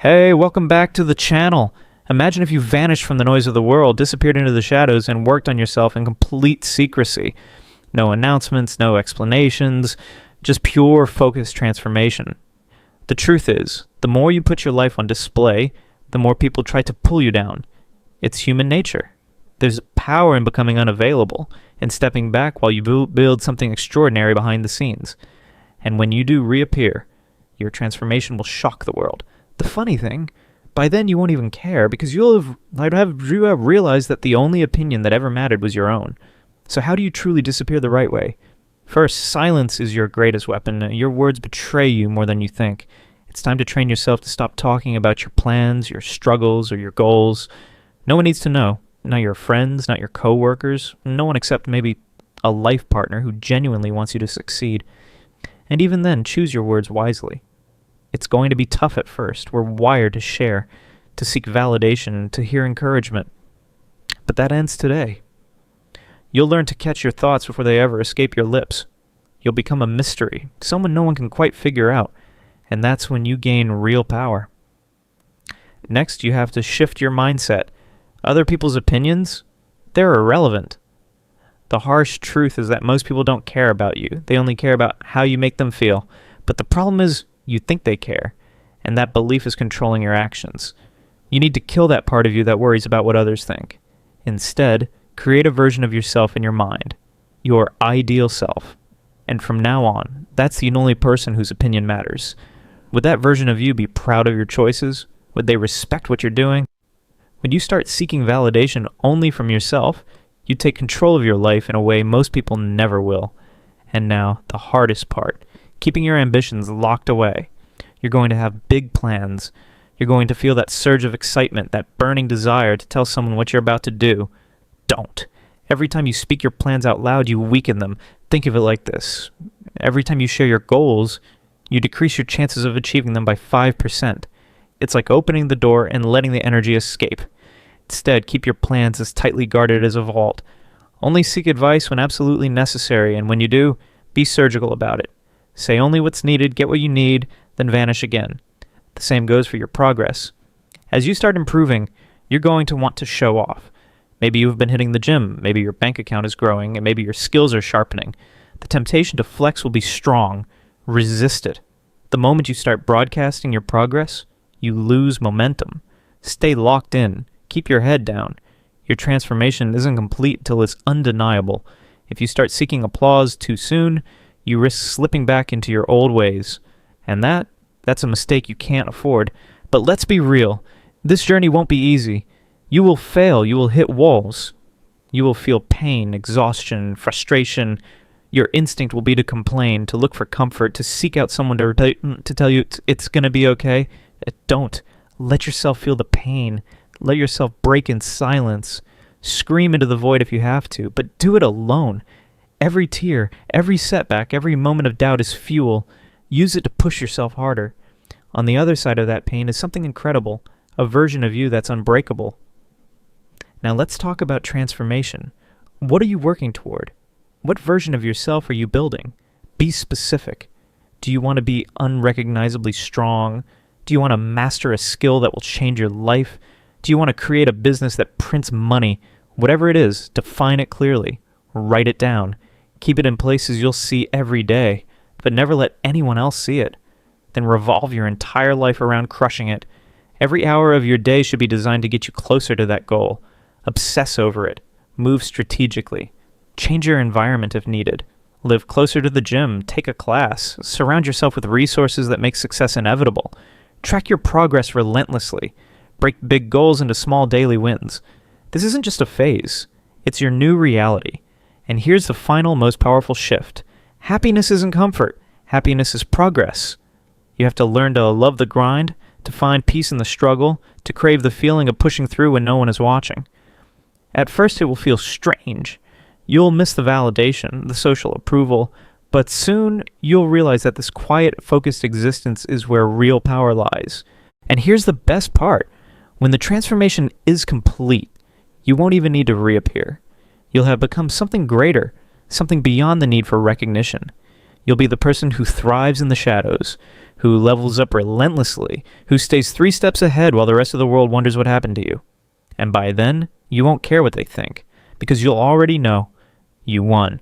Hey, welcome back to the channel. Imagine if you vanished from the noise of the world, disappeared into the shadows, and worked on yourself in complete secrecy. No announcements, no explanations, just pure focused transformation. The truth is, the more you put your life on display, the more people try to pull you down. It's human nature. There's power in becoming unavailable and stepping back while you build something extraordinary behind the scenes. And when you do reappear, your transformation will shock the world. The funny thing, by then you won't even care because you have realized that the only opinion that ever mattered was your own. So how do you truly disappear the right way? First, silence is your greatest weapon. Your words betray you more than you think. It's time to train yourself to stop talking about your plans, your struggles, or your goals. No one needs to know. Not your friends, not your coworkers, no one except maybe a life partner who genuinely wants you to succeed. And even then, choose your words wisely. It's going to be tough at first. We're wired to share, to seek validation, to hear encouragement. But that ends today. You'll learn to catch your thoughts before they ever escape your lips. You'll become a mystery, someone no one can quite figure out, and that's when you gain real power. Next, you have to shift your mindset. Other people's opinions, they're irrelevant. The harsh truth is that most people don't care about you. They only care about how you make them feel. But the problem is, you think they care, and that belief is controlling your actions. You need to kill that part of you that worries about what others think. Instead, create a version of yourself in your mind, your ideal self. And from now on, that's the only person whose opinion matters. Would that version of you be proud of your choices? Would they respect what you're doing? When you start seeking validation only from yourself, you take control of your life in a way most people never will. And now, the hardest part. Keeping your ambitions locked away. You're going to have big plans. You're going to feel that surge of excitement, that burning desire to tell someone what you're about to do. Don't. Every time you speak your plans out loud, you weaken them. Think of it like this. Every time you share your goals, you decrease your chances of achieving them by 5%. It's like opening the door and letting the energy escape. Instead, keep your plans as tightly guarded as a vault. Only seek advice when absolutely necessary, and when you do, be surgical about it. Say only what's needed, get what you need, then vanish again. The same goes for your progress. As you start improving, you're going to want to show off. Maybe you've been hitting the gym, maybe your bank account is growing, and maybe your skills are sharpening. The temptation to flex will be strong. Resist it. The moment you start broadcasting your progress, you lose momentum. Stay locked in. Keep your head down. Your transformation isn't complete till it's undeniable. If you start seeking applause too soon, you risk slipping back into your old ways. And that's a mistake you can't afford. But let's be real. This journey won't be easy. You will fail. You will hit walls. You will feel pain, exhaustion, frustration. Your instinct will be to complain, to look for comfort, to seek out someone to tell you it's going to be okay. Don't. Let yourself feel the pain. Let yourself break in silence. Scream into the void if you have to, but do it alone. Every tear, every setback, every moment of doubt is fuel. Use it to push yourself harder. On the other side of that pain is something incredible, a version of you that's unbreakable. Now let's talk about transformation. What are you working toward? What version of yourself are you building? Be specific. Do you want to be unrecognizably strong? Do you want to master a skill that will change your life? Do you want to create a business that prints money? Whatever it is, define it clearly. Write it down. Keep it in places you'll see every day, but never let anyone else see it. Then revolve your entire life around crushing it. Every hour of your day should be designed to get you closer to that goal. Obsess over it. Move strategically. Change your environment if needed. Live closer to the gym. Take a class. Surround yourself with resources that make success inevitable. Track your progress relentlessly. Break big goals into small daily wins. This isn't just a phase. It's your new reality. And here's the final, most powerful shift. Happiness isn't comfort. Happiness is progress. You have to learn to love the grind, to find peace in the struggle, to crave the feeling of pushing through when no one is watching. At first it will feel strange. You'll miss the validation, the social approval, but soon you'll realize that this quiet, focused existence is where real power lies. And here's the best part. When the transformation is complete, you won't even need to reappear. You'll have become something greater, something beyond the need for recognition. You'll be the person who thrives in the shadows, who levels up relentlessly, who stays 3 steps ahead while the rest of the world wonders what happened to you. And by then, you won't care what they think, because you'll already know you won.